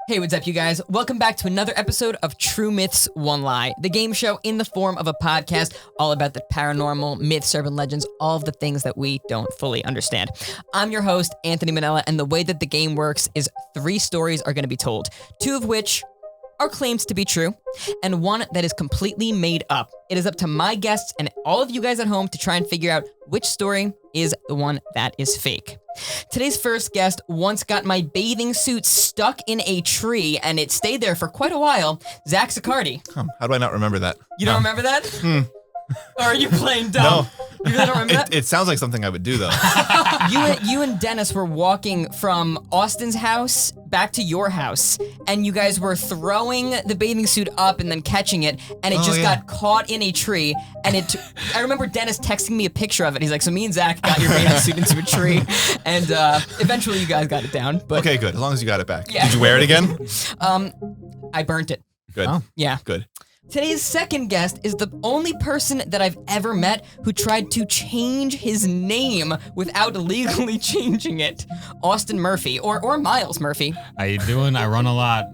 Hey, what's up, you guys? Welcome back to another episode of True Myths, One Lie, the game show in the form of a podcast all about the paranormal, myths, urban legends, all of the things that we don't fully understand. I'm your host, Anthony Manella, and the way that the game works is 3 stories are going to be told, 2 of which are claims to be true, and 1 that is completely made up. It is up to my guests and all of you guys at home to try and figure out which story is the one that is fake. Today's first guest once got my bathing suit stuck in a tree, and it stayed there for quite a while. Zach Zaccardi. How do I not remember that? You don't remember that? Or are you playing dumb? No. You really don't remember that? It sounds like something I would do, though. You and Dennis were walking from Austin's house back to your house, and you guys were throwing the bathing suit up and then catching it, and it got caught in a tree, and I remember Dennis texting me a picture of it. He's like, so me and Zach got your bathing suit into a tree, and eventually you guys got it down. But okay, good. As long as you got it back. Yeah. Did you wear it again? I burnt it. Good. Oh. Yeah. Good. Today's second guest is the only person that I've ever met who tried to change his name without legally changing it. Austin Murphy, or Miles Murphy. How you doing? I run a lot.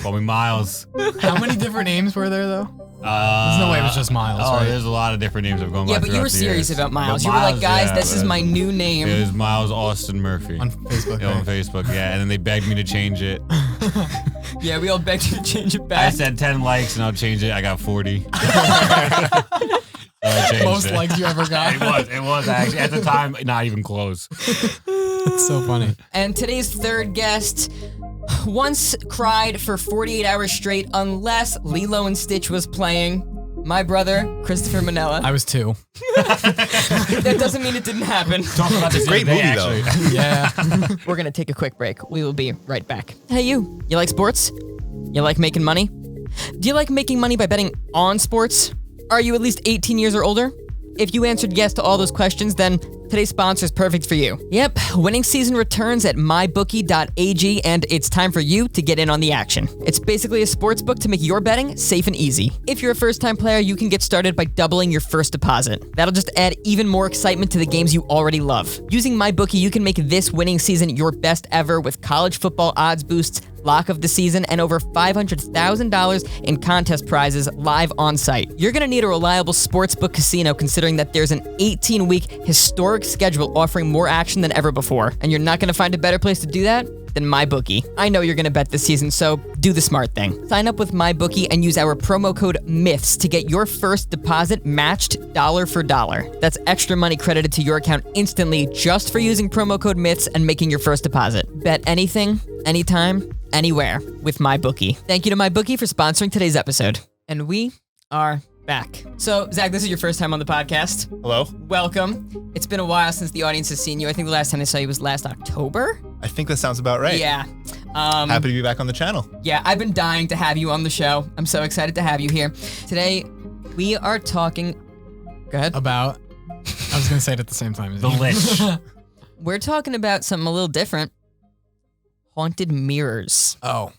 Call me Miles. How many different names were there, though? There's no way it was just Miles, right? There's a lot of different names I've gone by. Yeah, but you were serious about Miles. You were like, guys, this is my new name. It was Miles Austin Murphy. On Facebook, Yeah, on Facebook, yeah. And then they begged me to change it. Yeah, we all begged you to change it back. I said 10 likes and I'll change it. I got 40. So I changed Most it. likes you ever got. It was actually. At the time, not even close. It's so funny. And today's third guest once cried for 48 hours straight unless Lilo and Stitch was playing. My brother, Christopher Manella. I was 2. That doesn't mean it didn't happen. Talk about this Great the other movie, day, though. actually. Yeah. We're gonna take a quick break. We will be right back. Hey, you like sports? You like making money? Do you like making money by betting on sports? Are you at least 18 years or older? If you answered yes to all those questions, then today's sponsor is perfect for you. Yep, winning season returns at mybookie.ag, and it's time for you to get in on the action. It's basically a sports book to make your betting safe and easy. If you're a first-time player, you can get started by doubling your first deposit. That'll just add even more excitement to the games you already love. Using MyBookie, you can make this winning season your best ever with college football odds boosts, lock of the season, and over $500,000 in contest prizes live on site. You're gonna need a reliable sportsbook casino considering that there's an 18-week historic schedule offering more action than ever before. And you're not gonna find a better place to do that than MyBookie. I know you're gonna bet this season, so do the smart thing. Sign up with MyBookie and use our promo code MYTHS to get your first deposit matched dollar for dollar. That's extra money credited to your account instantly just for using promo code MYTHS and making your first deposit. Bet anything, anytime, anywhere with MyBookie. Thank you to MyBookie for sponsoring today's episode. And we are back. So, Zach, this is your first time on the podcast. Hello? Welcome. It's been a while since the audience has seen you. I think the last time they saw you was last October. I think that sounds about right. Yeah. Happy to be back on the channel. Yeah, I've been dying to have you on the show. I'm so excited to have you here. Today, we are talking... Go ahead. About. I was going to say it at the same time as The you. Lich. We're talking about something a little different. Haunted mirrors. Oh.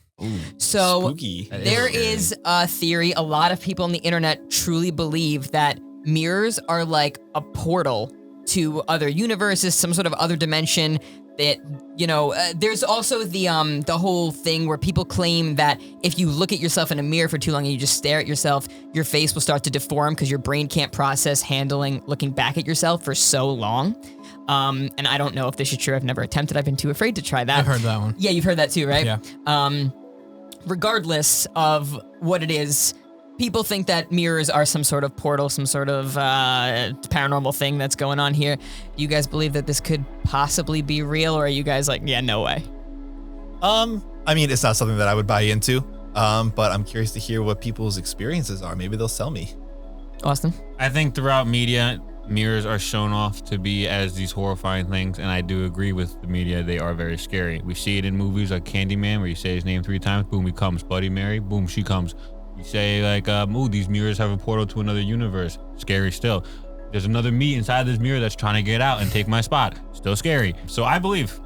So Spooky. there is a theory, a lot of people on the internet truly believe that mirrors are like a portal to other universes, some sort of other dimension. That, you know, there's also the whole thing where people claim that if you look at yourself in a mirror for too long and you just stare at yourself, your face will start to deform because your brain can't process looking back at yourself for so long. And I don't know if this is true. I've never attempted. I've been too afraid to try that. I've heard that one. Yeah, you've heard that too, right? Yeah. Regardless of what it is, people think that mirrors are some sort of portal, some sort of paranormal thing that's going on here. Do you guys believe that this could possibly be real, or are you guys like, yeah, no way? I mean, it's not something that I would buy into, but I'm curious to hear what people's experiences are. Maybe they'll sell me. Austin? I think throughout media, mirrors are shown off to be as these horrifying things, and I do agree with the media. They are very scary. We see it in movies like Candyman, where you say his name 3 times, boom, he comes. Bloody Mary, boom, she comes. You say like, ooh, these mirrors have a portal to another universe. Scary still. There's another me inside this mirror that's trying to get out and take my spot. Still scary. So I believe.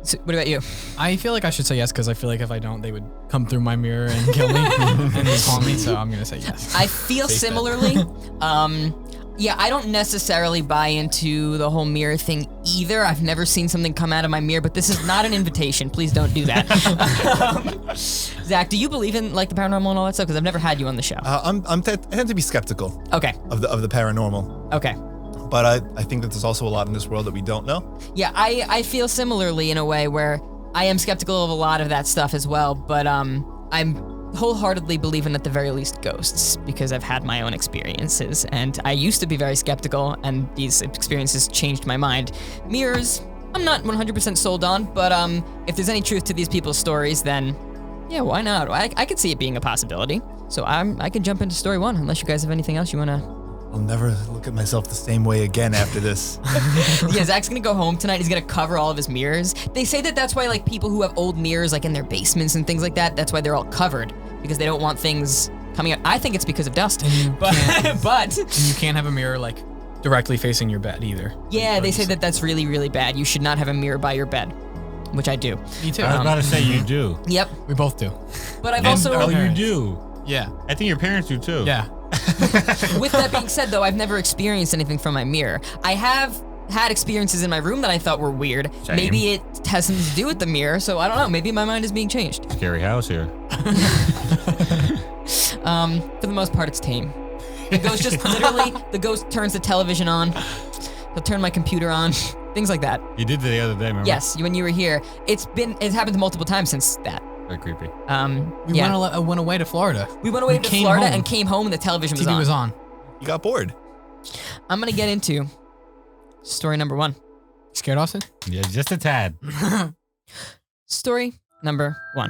So what about you? I feel like I should say yes because I feel like if I don't, they would come through my mirror and kill me and haunt me. So I'm going to say yes. I feel Safe bet. similarly. Yeah, I don't necessarily buy into the whole mirror thing either. I've never seen something come out of my mirror, but this is not an invitation. Please don't do that. Zach, do you believe in like the paranormal and all that stuff? Because I've never had you on the show. I tend to be skeptical Okay. of the paranormal, Okay. but I think that there's also a lot in this world that we don't know. Yeah, I feel similarly in a way where I am skeptical of a lot of that stuff as well, but I'm wholeheartedly believing at the very least ghosts because I've had my own experiences, and I used to be very skeptical, and these experiences changed my mind. Mirrors, I'm not 100% sold on, but if there's any truth to these people's stories, then yeah, why not? I could see it being a possibility. So I can jump into story 1 unless you guys have anything else you wanna. I'll never look at myself the same way again after this. Yeah, Zach's gonna go home tonight. He's gonna cover all of his mirrors. They say that that's why like people who have old mirrors like in their basements and things like that, that's why they're all covered because they don't want things coming out. I think it's because of dust. But And you can't have a mirror like directly facing your bed either. yeah, they say that that's really, really bad. You should not have a mirror by your bed, which I do. Me too. I was about to say you do. Yep. We both do. But I've And- also, oh, you parents. do. Yeah. I think your parents do too. Yeah. with that being said though, I've never experienced anything from my mirror. I have had experiences in my room that I thought were weird. Same. Maybe it has something to do with the mirror, so I don't know. Maybe my mind is being changed. Scary house here. For the most part, it's tame. The ghost just literally, the ghost turns the television on. He'll turn my computer on. Things like that. You did the other day, remember? Yes, when you were here. It's happened multiple times since that. Very creepy. We Yeah. went away to Florida. We went away we to came Florida home. and came home and the television TV was on. You got bored. I'm gonna get into story number 1. Scared, Austin? Yeah, just a tad. Story number 1.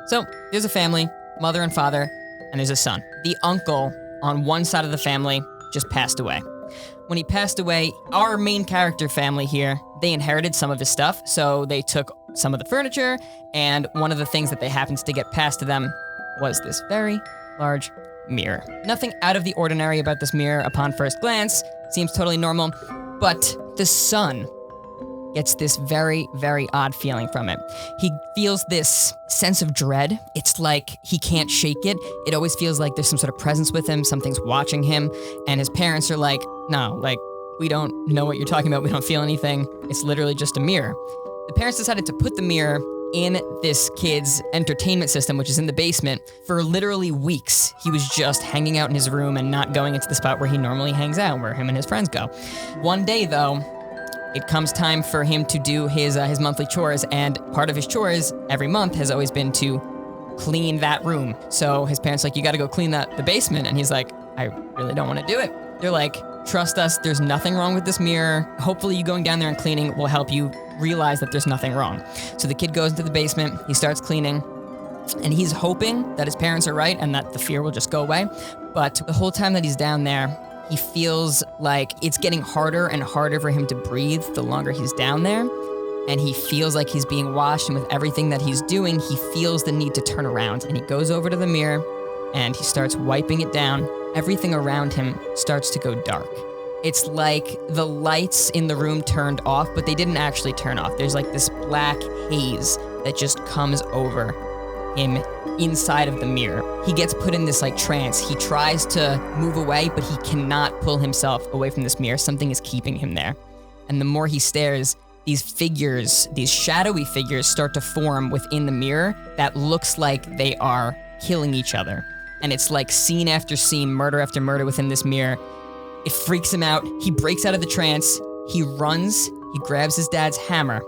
So, there's a family, mother and father, and there's a son. The uncle on one side of the family just passed away. When he passed away, our main character family here, they inherited some of his stuff, so they took some of the furniture, and one of the things that they happened to get passed to them was this very large mirror. Nothing out of the ordinary about this mirror upon first glance, seems totally normal, but the son gets this very, very odd feeling from it. He feels this sense of dread. It's like he can't shake it. It always feels like there's some sort of presence with him, something's watching him, and his parents are like, no, like, we don't know what you're talking about, we don't feel anything. It's literally just a mirror. The parents decided to put the mirror in this kid's entertainment system, which is in the basement, for literally weeks. He was just hanging out in his room and not going into the spot where he normally hangs out, where him and his friends go. One day, though, it comes time for him to do his monthly chores, and part of his chores every month has always been to clean that room. So his parents are like, you gotta go clean the basement, and he's like, I really don't want to do it. They're like, trust us, there's nothing wrong with this mirror. Hopefully you going down there and cleaning will help you realize that there's nothing wrong. So the kid goes into the basement, he starts cleaning, and he's hoping that his parents are right and that the fear will just go away. But the whole time that he's down there, he feels like it's getting harder and harder for him to breathe the longer he's down there. And he feels like he's being watched, and with everything that he's doing, he feels the need to turn around. And he goes over to the mirror and he starts wiping it down. Everything around him starts to go dark. It's like the lights in the room turned off, but they didn't actually turn off. There's like this black haze that just comes over him inside of the mirror. He gets put in this like trance. He tries to move away, but he cannot pull himself away from this mirror. Something is keeping him there. And the more he stares, these figures, these shadowy figures start to form within the mirror that looks like they are killing each other. And it's like scene after scene, murder after murder within this mirror. It freaks him out. He breaks out of the trance. He runs. He grabs his dad's hammer.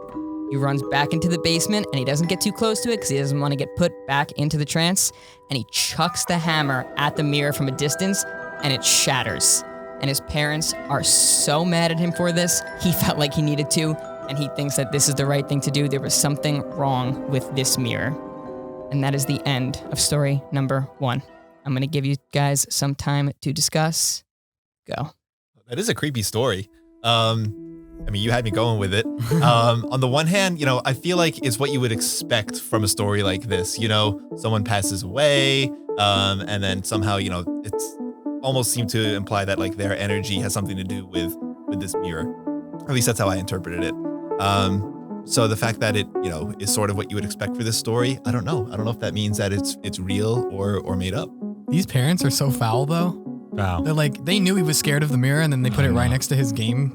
He runs back into the basement, and he doesn't get too close to it because he doesn't want to get put back into the trance. And he chucks the hammer at the mirror from a distance, and it shatters. And his parents are so mad at him for this. He felt like he needed to, and he thinks that this is the right thing to do. There was something wrong with this mirror. And that is the end of story number 1. I'm going to give you guys some time to discuss. Go. That is a creepy story. I mean, you had me going with it. On the one hand, you know, I feel like it's what you would expect from a story like this. You know, someone passes away, and then somehow, you know, it's almost seemed to imply that like their energy has something to do with this mirror. At least that's how I interpreted it. So the fact that it, you know, is sort of what you would expect for this story, I don't know. I don't know if that means that it's real or made up. These parents are so foul, though. Wow. They're like, they knew he was scared of the mirror, and then they put it right next to his game.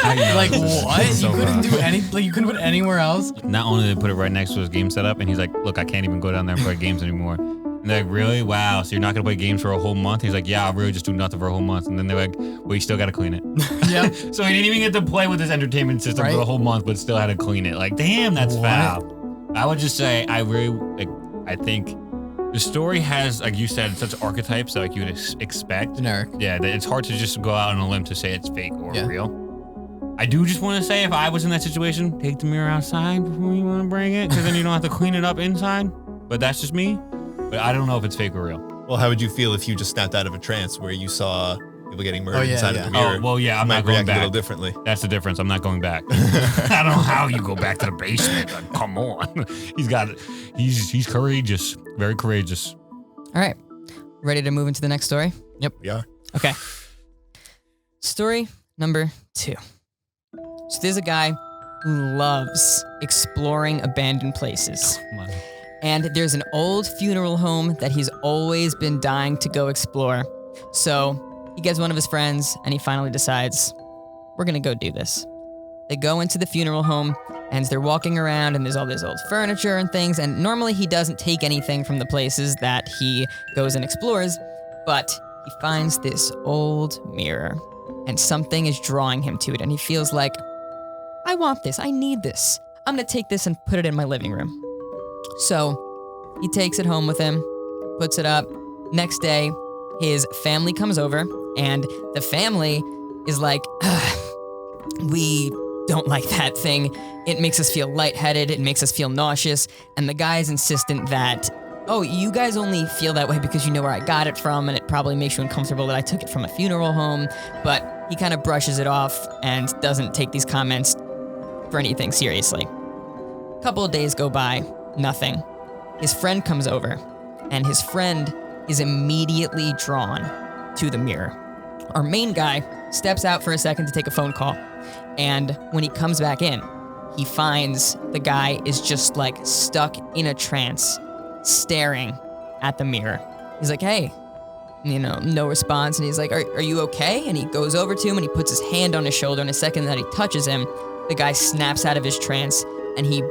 How you know Like, this is what? so You couldn't foul. do any, like, you couldn't put it anywhere else? Not only did they put it right next to his game setup, and he's like, look, I can't even go down there and play games anymore. And they're like, really? Wow. So you're not going to play games for a whole month? He's like, yeah, I'll really just do nothing for a whole month. And then they're like, well, you still got to clean it. Yep. So he didn't even get to play with his entertainment system for Right. the whole month, but still had to clean it. Like, damn, that's What? foul. I would just say, I think the story has, like you said, such archetypes that like you would expect. Generic. Yeah, that it's hard to just go out on a limb to say it's fake or Yeah. real. I do just want to say, if I was in that situation, take the mirror outside before you want to bring it, because then you don't have to clean it up inside. But that's just me. But I don't know if it's fake or real. Well, how would you feel if you just snapped out of a trance where you saw people getting murdered yeah, inside yeah. of the mirror? Oh, well, yeah, I'm You not might going react a little back. differently. That's the difference. I'm not going back. I don't know how you go back to the basement. Like, come on. He's courageous. Very courageous. All right. Ready to move into the next story? Yep, we are. Okay. Story number 2. So there's a guy who loves exploring abandoned places. And there's an old funeral home that he's always been dying to go explore. So he gets one of his friends and he finally decides, we're gonna go do this. They go into the funeral home and they're walking around and there's all this old furniture and things. And normally he doesn't take anything from the places that he goes and explores, but he finds this old mirror and something is drawing him to it. And he feels like, I want this, I need this. I'm gonna take this and put it in my living room. So he takes it home with him, puts it up. Next day, his family comes over and the family is like, we don't like that thing. It makes us feel lightheaded. It makes us feel nauseous. And the guy is insistent that, oh, you guys only feel that way because you know where I got it from, and it probably makes you uncomfortable that I took it from a funeral home. But he kind of brushes it off and doesn't take these comments for anything seriously. A couple of days go by, nothing. His friend comes over, and his friend is immediately drawn to the mirror. Our main guy steps out for a second to take a phone call. And when he comes back in, he finds the guy is just like stuck in a trance, staring at the mirror. He's like, hey, no response. And he's like, are you okay? And he goes over to him and he puts his hand on his shoulder. And the second that he touches him, the guy snaps out of his trance and he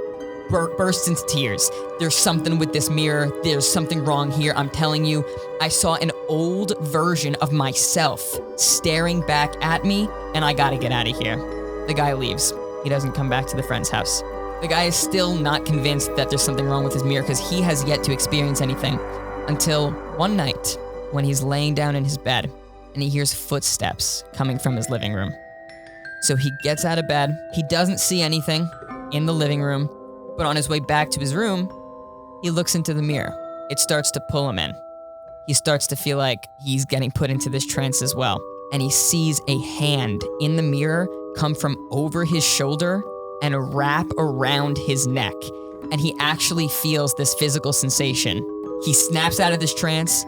bursts into tears. There's something with this mirror. There's something wrong here. I'm telling you, I saw an old version of myself staring back at me, and I gotta get out of here. The guy leaves. He doesn't come back to the friend's house. The guy is still not convinced that there's something wrong with his mirror because he has yet to experience anything until one night when he's laying down in his bed and he hears footsteps coming from his living room. So he gets out of bed. He doesn't see anything in the living room. But on his way back to his room, he looks into the mirror. It starts to pull him in. He starts to feel like he's getting put into this trance as well. And he sees a hand in the mirror come from over his shoulder and wrap around his neck. And he actually feels this physical sensation. He snaps out of this trance.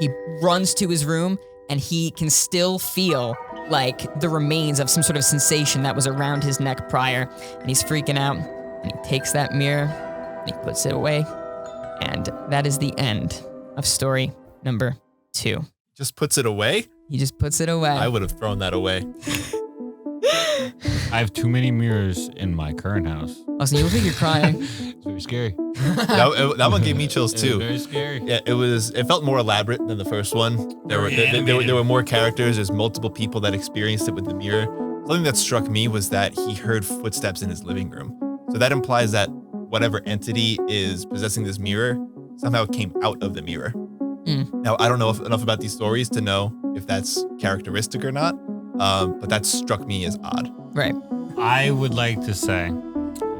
He runs to his room and he can still feel like the remains of some sort of sensation that was around his neck prior. And he's freaking out. And he takes that mirror and he puts it away. And that is the end of story number 2. Just puts it away? He just puts it away. I would have thrown that away. I have too many mirrors in my current house. Oh, so you look like you're crying. It's very scary. That one gave me chills It's too. very scary. Yeah, it felt more elaborate than the first one. There were more characters. There's multiple people that experienced it with the mirror. Something that struck me was that he heard footsteps in his living room. So that implies that whatever entity is possessing this mirror somehow came out of the mirror. Now, I don't know enough about these stories to know if that's characteristic or not, but that struck me as odd. Right. I would like to say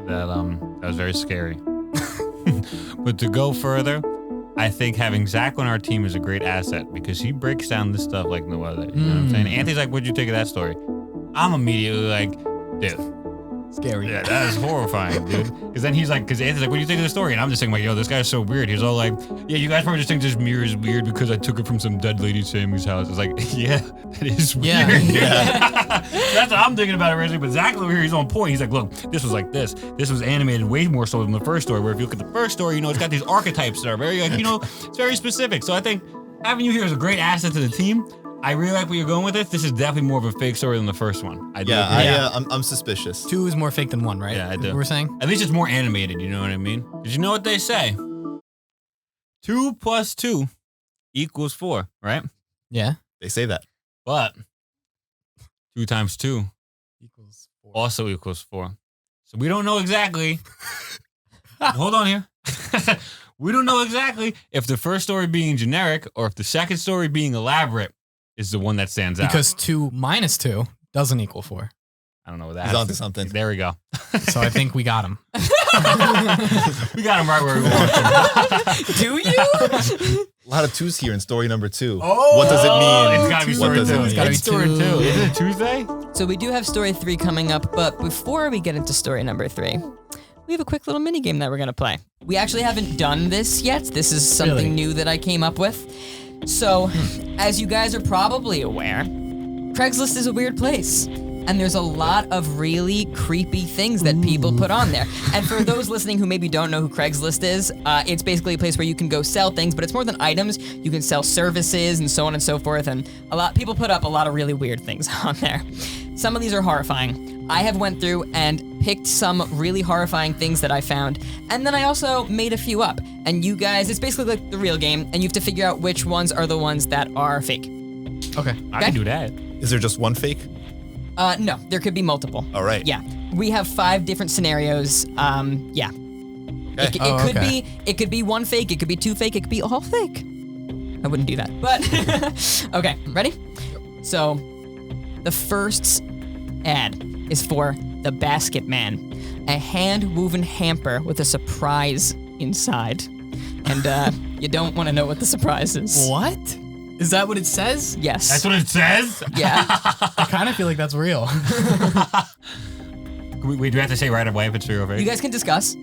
that that was very scary. But to go further, I think having Zach on our team is a great asset because he breaks down this stuff like no other. You know what I'm saying? Anthony's like, what'd you think of that story? I'm immediately like, dude. Scary. Yeah, that is horrifying, dude. Because then he's like, because Anthony's like, what do you think of the story? And I'm just thinking, like, yo, this guy's so weird. He's all like, yeah, you guys probably just think this mirror is weird because I took it from some dead lady's family's house. It's like, yeah, that is weird. Yeah. That's what I'm thinking about originally. But Zach over here, he's on point. He's like, look, this was like this. This was animated way more so than the first story, where if you look at the first story, it's got these archetypes that are very, it's very specific. So I think having you here is a great asset to the team. I really like where you're going with this. This is definitely more of a fake story than the first one. I do agree. I'm suspicious. 2 is more fake than 1, right? Yeah, I do. We're saying? At least it's more animated, you know what I mean? Did you know what they say? 2 plus 2 equals 4, right? Yeah. They say that. But 2 times 2 Equals 4. also equals 4. So we don't know exactly. Hold on here. We don't know exactly if the first story being generic or if the second story being elaborate is the one that stands out. Because 2 minus 2 doesn't equal 4. I don't know what that He's onto something. There we go. So I think we got him. We got him right where we want him. Do you? A lot of 2s here in story number 2. Oh! What does it mean? It's gotta be What story does it 2. mean? It's gotta be story 2. Two. Is it Tuesday? So we do have story 3 coming up, but before we get into story number 3, we have a quick little mini game that we're gonna play. We actually haven't done this yet. This is something Really? new that I came up with. So, as you guys are probably aware, Craigslist is a weird place. And there's a lot of really creepy things that people put on there. And for those listening who maybe don't know who Craigslist is, it's basically a place where you can go sell things, but it's more than items. You can sell services and so on and so forth. And people put up a lot of really weird things on there. Some of these are horrifying. I have went through and picked some really horrifying things that I found, and then I also made a few up. And you guys, it's basically like the real game, and you have to figure out which ones are the ones that are fake. Okay. I can do that. Is there just one fake? No, there could be multiple. All right. Yeah, we have 5 different scenarios. Yeah. Okay. It could be 1 fake, it could be 2 fake, it could be all fake. I wouldn't do that, but okay, ready? So, the first ad is for the Basket Man, a hand-woven hamper with a surprise inside, and you don't want to know what the surprise is. What? Is that what it says? Yes. That's what it says? Yeah. I kind of feel like that's real. We do have to say right away if it's true or fake? You guys can discuss. I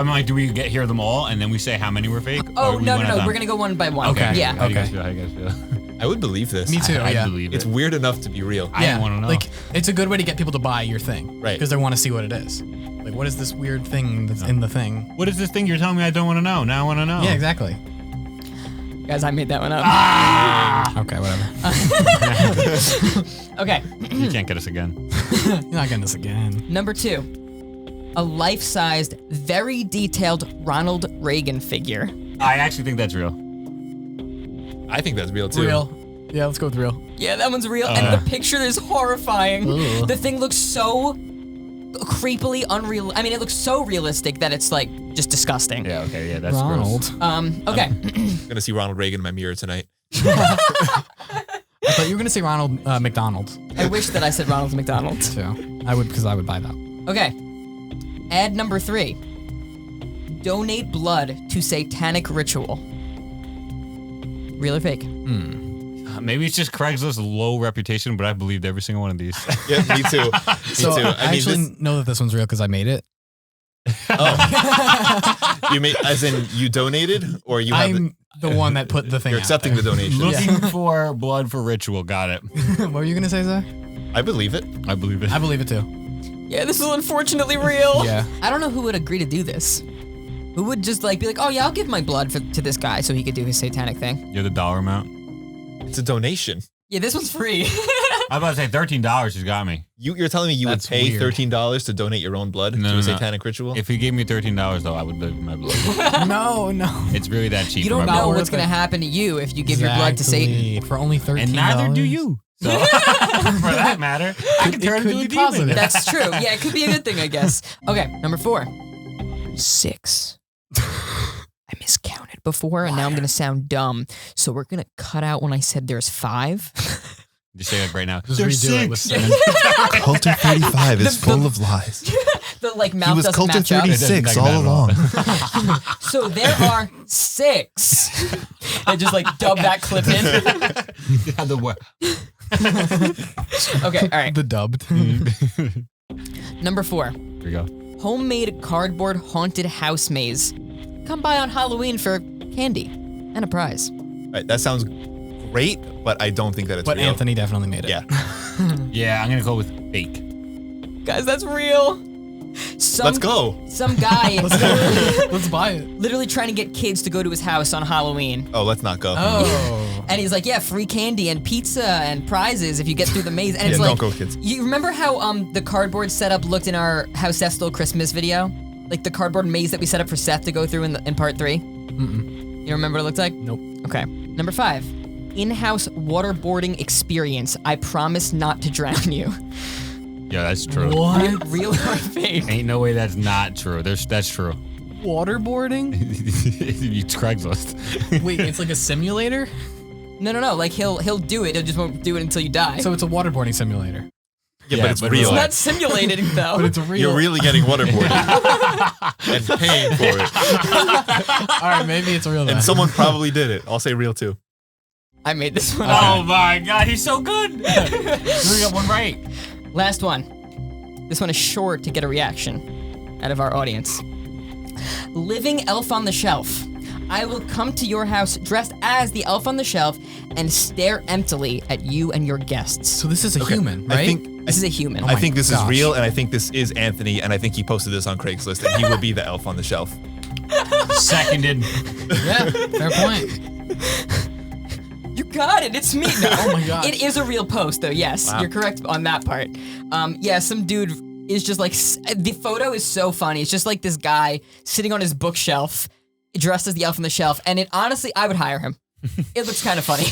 mean, like, do we hear them all and then we say how many were fake? Oh, Or we no, one at a time? we're gonna go one by one. Okay. Yeah. How do you guys Okay. feel? How do you guys feel? I would believe this. Me too, I yeah. believe It's it. weird enough to be real. I didn't want to know. Like, it's a good way to get people to buy your thing. Right. Because they want to see what it is. Like, what is this weird thing that's in the thing? What is this thing you're telling me I don't want to know? Now I want to know. Yeah, exactly. Guys, I made that one up. Okay, whatever. Okay. You can't get us again. You're not getting this again. Number 2, a life-sized, very detailed Ronald Reagan figure. I actually think that's real. I think that's real too. Real. Yeah, let's go with real. Yeah, that one's real, and the picture is horrifying. Ugh. The thing looks so creepily unreal. I mean, it looks so realistic that it's like just disgusting. Yeah, okay, yeah, that's Ronald. Okay. I'm gonna see Ronald Reagan in my mirror tonight. I thought you were gonna say Ronald McDonald I wish that I said Ronald McDonald. too. I would, because I would buy that. Okay. Ad number 3. Donate blood to satanic ritual. Real or fake? gross. Maybe it's just Craigslist's low reputation, but I believed every single one of these. Yeah, me too. So me too. I actually know that this one's real because I made it. You made, as in you donated, or you have I'm the one that put the thing you're out accepting the there. donation. Looking for blood for ritual. Got it. What were you gonna say, Zach? I believe it. I believe it. I believe it too. Yeah, this is unfortunately real. Yeah. I don't know who would agree to do this. Who would just like be like, oh yeah, I'll give my blood to this guy so he could do his satanic thing. You're the dollar amount. It's a donation. Yeah, this one's free. I was about to say $13 has got me. You're telling me you That's would pay weird. $13 to donate your own blood No, to no, a no. satanic ritual? If he gave me $13 though, I would give my blood. No. It's really that cheap. You for don't my know blood. what's gonna happen to you if you give your blood to Satan. Exactly. For only $13. And neither do you. So, for that matter, I can It turn could into a be demon. positive. That's true. Yeah, it could be a good thing, I guess. Okay, number 4. 6. I miscounted before, and now I'm gonna sound dumb. So we're gonna cut out when I said there's 5. Just say it right now. Just There's redo it with 6. seven. Coulter 35 is full of lies. The like mouth He was doesn't Coulter match up. 36 It doesn't all like that along. So there are 6. I just like dub that clip in. Yeah, the word. Okay, all right. The dubbed. Number 4. Here we go. Homemade cardboard haunted house maze. Come by on Halloween for candy and a prize. Right, that sounds great, but I don't think that it's But real. Anthony definitely made it. Yeah. Yeah, I'm gonna go with fake. Guys, that's real. Let's go. Some guy Let's buy it. literally trying to get kids to go to his house on Halloween. Oh, let's not go. Oh. And he's like, yeah, free candy and pizza and prizes if you get through the maze. And Yeah, it's don't like, go, kids. You remember how the cardboard setup looked in our How Seth Stole Christmas video? Like the cardboard maze that we set up for Seth to go through in part 3? Mm-mm. You remember what it looked like? Nope. Okay. Number 5, in-house waterboarding experience. I promise not to drown you. Yeah, that's true. What? Real or fake? Ain't no way that's not true. That's true. Waterboarding? It's Craigslist. Wait, it's like a simulator? No. Like he'll do it. He just won't do it until you die. So it's a waterboarding simulator. Yeah, but it's but real. It's not simulated though. But it's a real. You're really getting waterboarded and paying for it. All right, maybe it's real then. And someone probably did it. I'll say real too. I made this one. Oh my God, he's so good. We got one right. Last one. This one is sure to get a reaction out of our audience. Living elf on the shelf. I will come to your house dressed as the elf on the shelf and stare emptily at you and your guests. So this is a human, right? I think This is a human. I think this is gosh. real, and I think this is Anthony, and I think he posted this on Craigslist, and he will be the elf on the shelf. Seconded. Yeah, fair point. You got it. It's me. No. Oh my gosh. It is a real post, though. Yes, Wow. you're correct on that part. Yeah, some dude is just like the photo is so funny. It's just like this guy sitting on his bookshelf, dressed as the elf on the shelf, and it honestly, I would hire him. It looks kind of funny.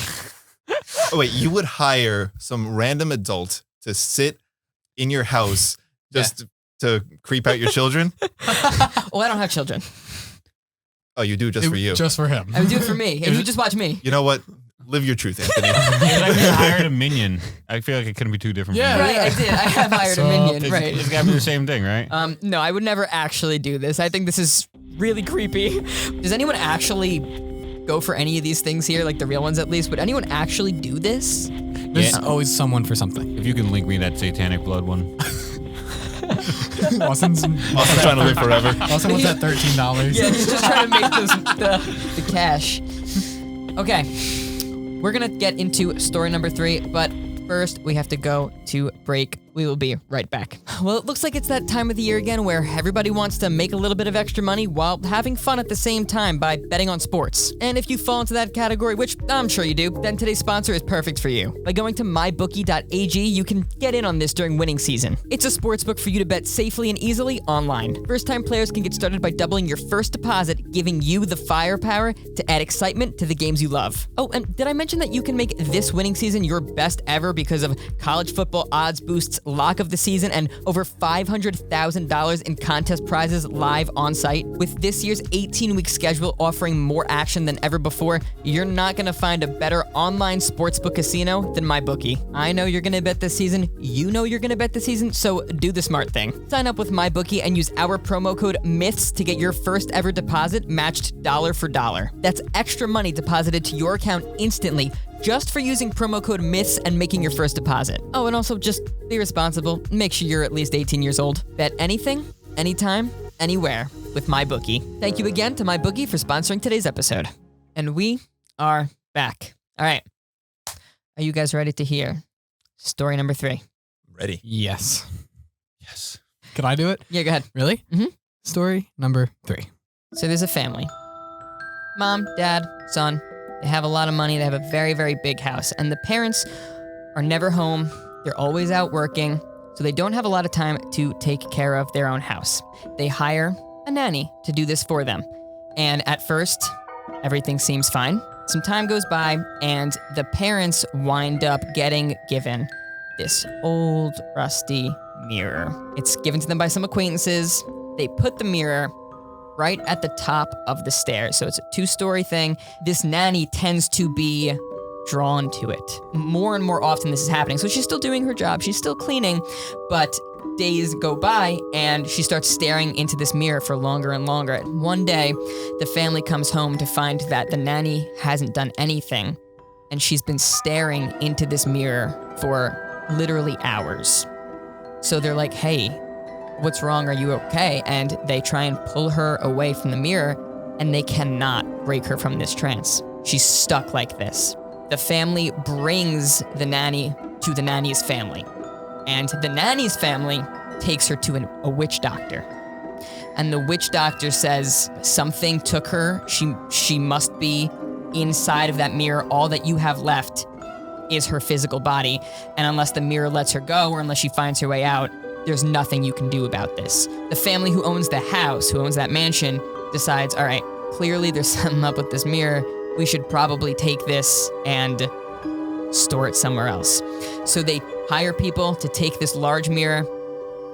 Oh wait, you would hire some random adult to sit in your house just to creep out your children? Well, I don't have children. Oh, you do just for you. Just for him. I would do it for me. If you just watch me. You know what? Live your truth, Anthony. It's like you hired a minion. I feel like it couldn't be two different. Yeah. things. Right, I did. I have hired a minion. It's, Right. it's gotta be the same thing, right? No, I would never actually do this. I think this is really creepy. Does anyone actually go for any of these things here, like the real ones at least? Would anyone actually do this? There's always someone for something. If you can link me that satanic blood one. Austin's Also trying to live forever. Austin wants that $13. Yeah, he's just trying to make the cash. Okay, we're gonna get into story number 3, but first we have to go to break. We will be right back. Well, it looks like it's that time of the year again where everybody wants to make a little bit of extra money while having fun at the same time by betting on sports. And if you fall into that category, which I'm sure you do, then today's sponsor is perfect for you. By going to mybookie.ag, you can get in on this during winning season. It's a sportsbook for you to bet safely and easily online. First-time players can get started by doubling your first deposit, giving you the firepower to add excitement to the games you love. Oh, and did I mention that you can make this winning season your best ever because of college football odds boosts, lock of the season, and over $500,000 in contest prizes live on site? With this year's 18-week schedule offering more action than ever before, you're not gonna find a better online sportsbook casino than MyBookie. I know you're gonna bet this season, you know you're gonna bet this season, so do the smart thing. Sign up with MyBookie and use our promo code MYTHS to get your first ever deposit matched dollar for dollar. That's extra money deposited to your account instantly, just for using promo code MYTHS and making your first deposit. Oh, and also just be responsible. Make sure you're at least 18 years old. Bet anything, anytime, anywhere with MyBookie. Thank you again to MyBookie for sponsoring today's episode. And we are back. All right. Are you guys ready to hear story number 3? Ready. Yes. Yes. Can I do it? Yeah, go ahead. Really? Mhm. Story number 3. So there's a family. Mom, dad, son. They have a lot of money. They have a very, very big house. And the parents are never home. They're always out working. So they don't have a lot of time to take care of their own house. They hire a nanny to do this for them. And at first, everything seems fine. Some time goes by, and the parents wind up getting given this old, rusty mirror. It's given to them by some acquaintances. They put the mirror right at the top of the stairs. So it's a 2-story thing. This nanny tends to be drawn to it. More and more often this is happening. So she's still doing her job. She's still cleaning, but days go by and she starts staring into this mirror for longer and longer. One day, the family comes home to find that the nanny hasn't done anything, and she's been staring into this mirror for literally hours. So they're like, hey, what's wrong? Are you okay? And they try and pull her away from the mirror, and they cannot break her from this trance. She's stuck like this. The family brings the nanny to the nanny's family. And the nanny's family takes her to a witch doctor. And the witch doctor says something took her. She must be inside of that mirror. All that you have left is her physical body. And unless the mirror lets her go or unless she finds her way out, there's nothing you can do about this. The family who owns the house, who owns that mansion, decides, all right, clearly there's something up with this mirror. We should probably take this and store it somewhere else. So they hire people to take this large mirror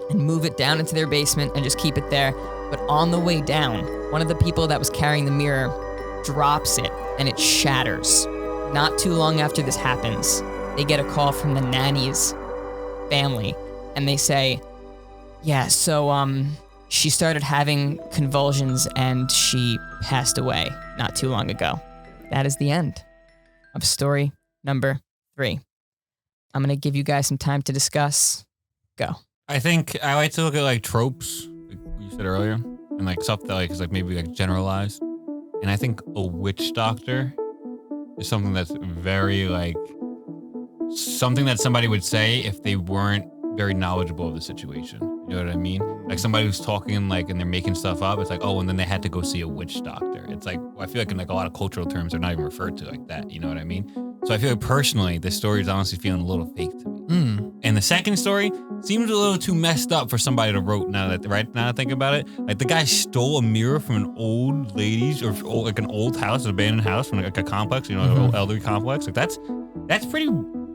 and move it down into their basement and just keep it there. But on the way down, one of the people that was carrying the mirror drops it and it shatters. Not too long after this happens, they get a call from the nanny's family and they say, yeah, so she started having convulsions and she passed away not too long ago. That is the end of story number 3. I'm gonna give you guys some time to discuss. Go. I think I like to look at like tropes, like you said earlier, and like stuff that like is like maybe like generalized. And I think a witch doctor is something that's very like something that somebody would say if they weren't very knowledgeable of the situation. You know what I mean? Like somebody who's talking like and they're making stuff up. It's like, oh, and then they had to go see a witch doctor. It's like, I feel like in like a lot of cultural terms, they're not even referred to like that. You know what I mean? So I feel like personally, this story is honestly feeling a little fake to me. And the second story seems a little too messed up for somebody to wrote now that I think about it. Like the guy stole a mirror from an old lady's or like an old house, an abandoned house from like a complex, you know, an old elderly complex. Like that's pretty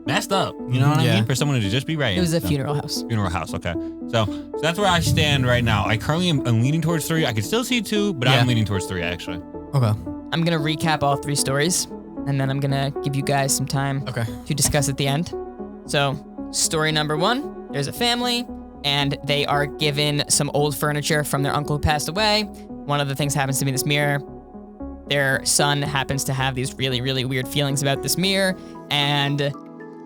messed up. You know what I mean? For someone to just be right. It was a funeral house. Funeral house, okay. So that's where I stand right now. I currently am leaning towards 3. I could still see 2, but I'm leaning towards 3 actually. Okay. I'm gonna recap all 3 stories, and then I'm gonna give you guys some time to discuss at the end. So, story number 1, there's a family, and they are given some old furniture from their uncle who passed away. One of the things happens to be this mirror. Their son happens to have these really, really weird feelings about this mirror, and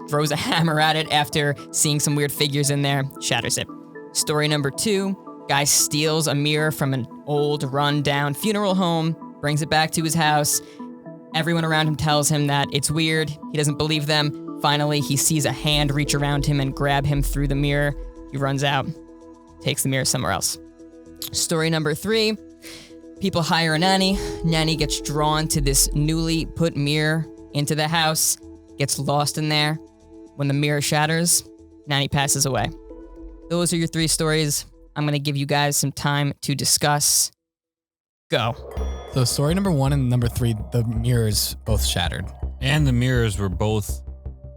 throws a hammer at it after seeing some weird figures in there, shatters it. Story number 2, guy steals a mirror from an old run-down funeral home, brings it back to his house. Everyone around him tells him that it's weird. He doesn't believe them. Finally, he sees a hand reach around him and grab him through the mirror. He runs out, takes the mirror somewhere else. Story number 3, people hire a nanny. Nanny gets drawn to this newly put mirror into the house, gets lost in there. When the mirror shatters, nanny passes away. Those are your 3 stories. I'm gonna give you guys some time to discuss. Go. So story number 1 and number 3, the mirrors both shattered. And the mirrors were both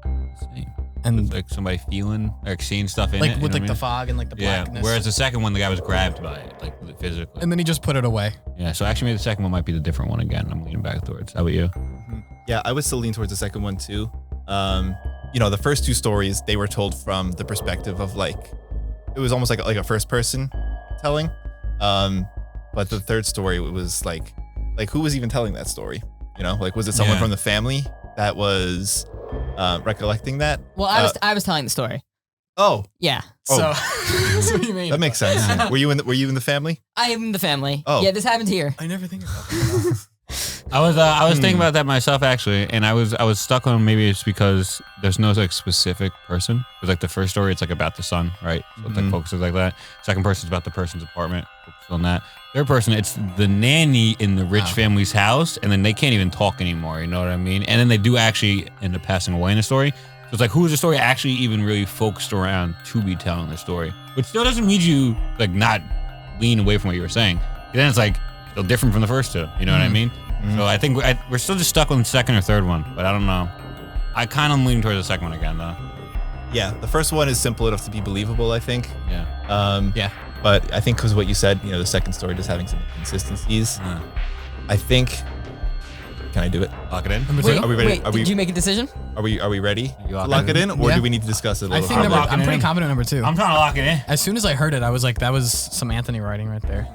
the same. And like somebody feeling, like seeing stuff in like it. with like the fog and like the blackness. Whereas the second one, the guy was grabbed by it, like physically. And then he just put it away. Yeah, so actually maybe the second one might be the different one again. I'm leaning back towards. How about you? Yeah, I would still lean towards the second one too. You know, the first 2 stories, they were told from the perspective of like, it was almost like a first person telling. But the third story was like who was even telling that story? You know, like was it someone from the family that was recollecting that? Well, I was telling the story. Oh. Yeah. Oh. So That's what you mean. That makes sense. Were you in the family? I am the family. Oh. Yeah, this happened here. I never think about that. I was thinking about that myself actually, and I was stuck on maybe it's because there's no like specific person. Because like the first story, it's like about the son, right? So it like focuses like that. Second person's about the person's apartment, focuses on that. Third person, it's the nanny in the rich family's house, and then they can't even talk anymore. You know what I mean? And then they do actually end up passing away in the story. So it's like, who is the story actually even really focused around to be telling the story? Which still doesn't mean you like not lean away from what you were saying. And then it's like still different from the first 2. You know what I mean? So I think we're still just stuck on the second or third one, but I don't know. I kind of lean towards the second one again, though. Yeah, the first one is simple enough to be believable, I think. Yeah. But I think because of what you said, you know, the second story just having some inconsistencies. I think. Can I do it? Lock it in. Wait, Are we ready? Wait, did you make a decision? Are we ready You to lock lock it it in, or Yeah. do we need to discuss it a I little think bit? I'm pretty confident number 2. I'm trying to lock it in. As soon as I heard it, I was like, that was some Anthony writing right there.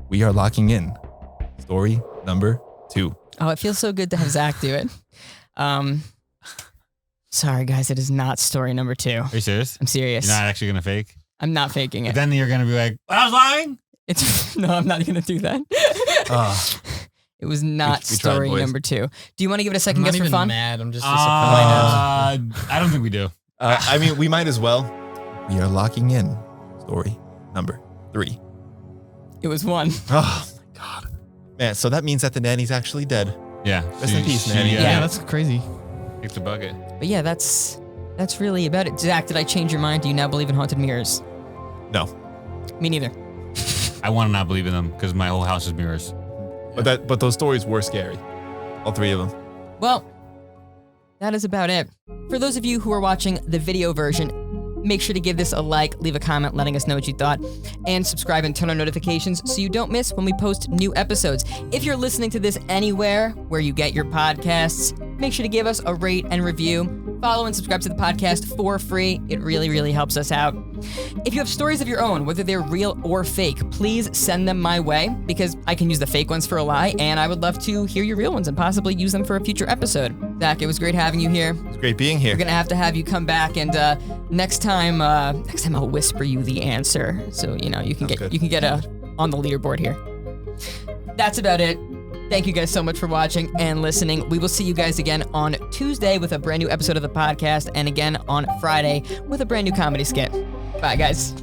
We are locking in story number 2. Oh, it feels so good to have Zach do it. Sorry, guys, it is not story number 2. Are you serious? I'm serious. You're not actually gonna fake? I'm not faking But it. then you're gonna be like, I was lying. It's no, I'm not gonna do that. It was not we tried, story boys. number 2. Do you want to give it a I'm second not guess for even fun? mad. I'm just disappointed. I don't think we do. I mean, we might as well. We are locking in story number 3. It was 1. Oh my God. Man, so that means that the nanny's actually dead. Yeah. Rest in peace, Nanny. Yeah, that's crazy. Kicked the bucket. But yeah, that's really about it. Zach, did I change your mind? Do you now believe in haunted mirrors? No. Me neither. I want to not believe in them because my whole house is mirrors. But those stories were scary. All 3 of them. Well, that is about it. For those of you who are watching the video version, make sure to give this a like, leave a comment letting us know what you thought, and subscribe and turn on notifications so you don't miss when we post new episodes. If you're listening to this anywhere where you get your podcasts, make sure to give us a rate and review. Follow and subscribe to the podcast for free. It really, really helps us out. If you have stories of your own, whether they're real or fake, please send them my way because I can use the fake ones for a lie, and I would love to hear your real ones and possibly use them for a future episode. Zach, it was great having you here. It's great being here. We're gonna have you come back, and next time I'll whisper you the answer, so you can get on the leaderboard here. That's about it. Thank you guys so much for watching and listening. We will see you guys again on Tuesday with a brand new episode of the podcast, and again on Friday with a brand new comedy skit. Bye, guys.